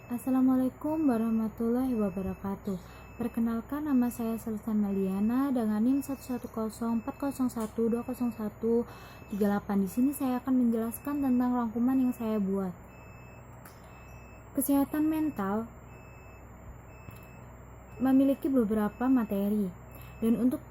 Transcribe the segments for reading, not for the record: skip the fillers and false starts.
Assalamualaikum warahmatullahi wabarakatuh. Perkenalkan, nama saya Sultan Meliana dengan NIM 11040120138. Di sini saya akan menjelaskan tentang rangkuman yang saya buat. Kesehatan mental memiliki beberapa materi. Dan untuk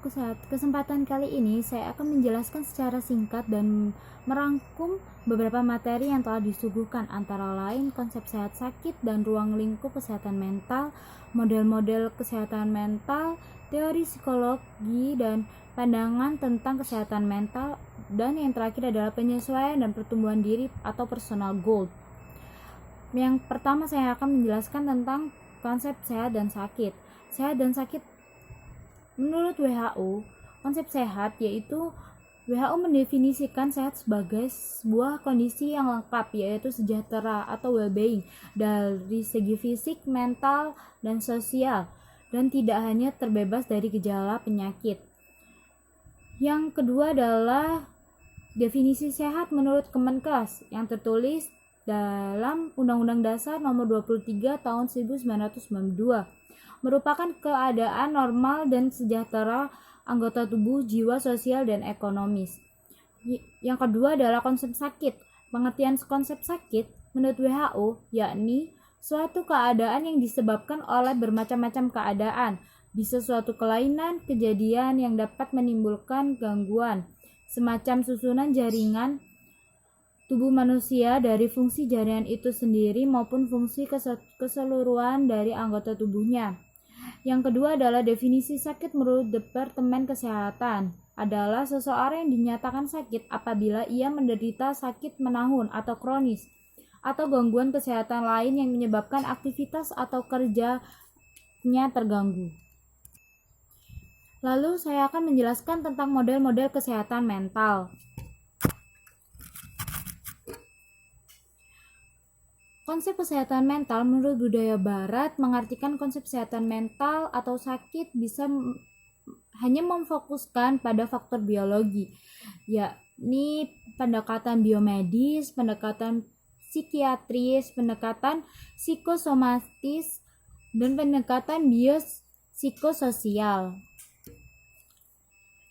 kesempatan kali ini saya akan menjelaskan secara singkat dan merangkum beberapa materi yang telah disuguhkan, antara lain konsep sehat sakit dan ruang lingkup kesehatan mental, model-model kesehatan mental, teori psikologi dan pandangan tentang kesehatan mental, dan yang terakhir adalah penyesuaian dan pertumbuhan diri atau personal goal. Yang pertama saya akan menjelaskan tentang konsep sehat dan sakit. Sehat dan sakit menurut WHO, konsep sehat yaitu WHO mendefinisikan sehat sebagai sebuah kondisi yang lengkap, yaitu sejahtera atau well-being dari segi fisik, mental, dan sosial, dan tidak hanya terbebas dari gejala penyakit. Yang kedua adalah definisi sehat menurut Kemenkes yang tertulis dalam Undang-Undang Dasar Nomor 23 Tahun 1992. Merupakan keadaan normal dan sejahtera anggota tubuh, jiwa, sosial, dan ekonomis. Yang kedua adalah konsep sakit. Pengertian konsep sakit menurut WHO yakni suatu keadaan yang disebabkan oleh bermacam-macam keadaan, bisa suatu kelainan, kejadian yang dapat menimbulkan gangguan, semacam susunan jaringan tubuh manusia dari fungsi jaringan itu sendiri maupun fungsi keseluruhan dari anggota tubuhnya. Yang kedua adalah definisi sakit menurut Departemen Kesehatan adalah seseorang yang dinyatakan sakit apabila ia menderita sakit menahun atau kronis atau gangguan kesehatan lain yang menyebabkan aktivitas atau kerjanya terganggu. Lalu saya akan menjelaskan tentang model-model kesehatan mental. Konsep kesehatan mental menurut budaya barat mengartikan konsep kesehatan mental atau sakit bisa hanya memfokuskan pada faktor biologi, yakni pendekatan biomedis, pendekatan psikiatris, pendekatan psikosomatis, dan pendekatan biopsikososial.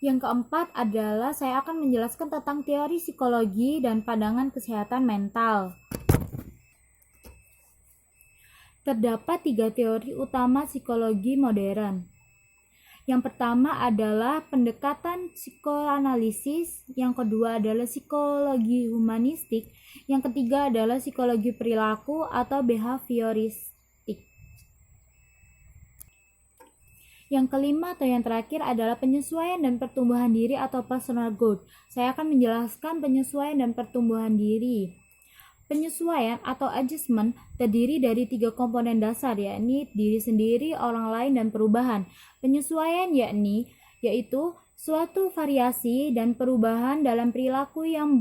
Yang keempat adalah saya akan menjelaskan tentang teori psikologi dan pandangan kesehatan mental. Terdapat 3 teori utama psikologi modern. Yang pertama adalah pendekatan psikoanalisis, yang kedua adalah psikologi humanistik, yang ketiga adalah psikologi perilaku atau behavioristik. Yang kelima atau yang terakhir adalah penyesuaian dan pertumbuhan diri atau personal growth. Saya akan menjelaskan penyesuaian dan pertumbuhan diri. Penyesuaian atau adjustment terdiri dari 3 komponen dasar, yakni diri sendiri, orang lain, dan perubahan. Penyesuaian yaitu suatu variasi dan perubahan dalam perilaku yang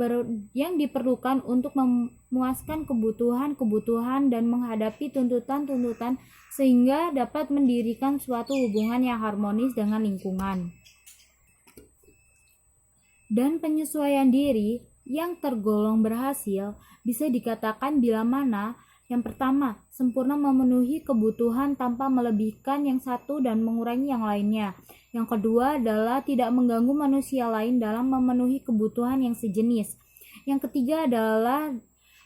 diperlukan untuk memuaskan kebutuhan dan menghadapi tuntutan-tuntutan sehingga dapat mendirikan suatu hubungan yang harmonis dengan lingkungan. Dan penyesuaian diri yang tergolong berhasil bisa dikatakan bila mana yang pertama, sempurna memenuhi kebutuhan tanpa melebihkan yang satu dan mengurangi yang lainnya. Yang kedua adalah tidak mengganggu manusia lain dalam memenuhi kebutuhan yang sejenis. Yang ketiga adalah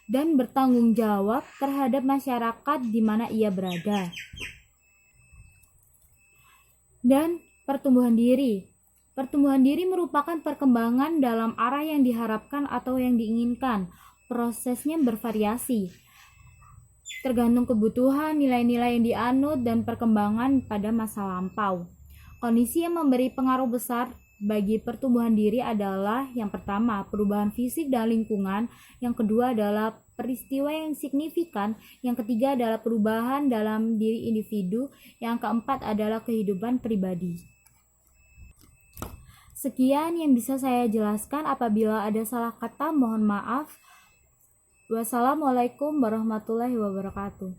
dan bertanggung jawab terhadap masyarakat di mana ia berada. Dan pertumbuhan diri. Pertumbuhan diri merupakan perkembangan dalam arah yang diharapkan atau yang diinginkan. Prosesnya bervariasi, tergantung kebutuhan, nilai-nilai yang dianut, dan perkembangan pada masa lampau. Kondisi yang memberi pengaruh besar bagi pertumbuhan diri adalah yang pertama, perubahan fisik dan lingkungan, yang kedua adalah peristiwa yang signifikan, yang ketiga adalah perubahan dalam diri individu, yang keempat adalah kehidupan pribadi. Sekian yang bisa saya jelaskan. Apabila ada salah kata, mohon maaf. Wassalamualaikum warahmatullahi wabarakatuh.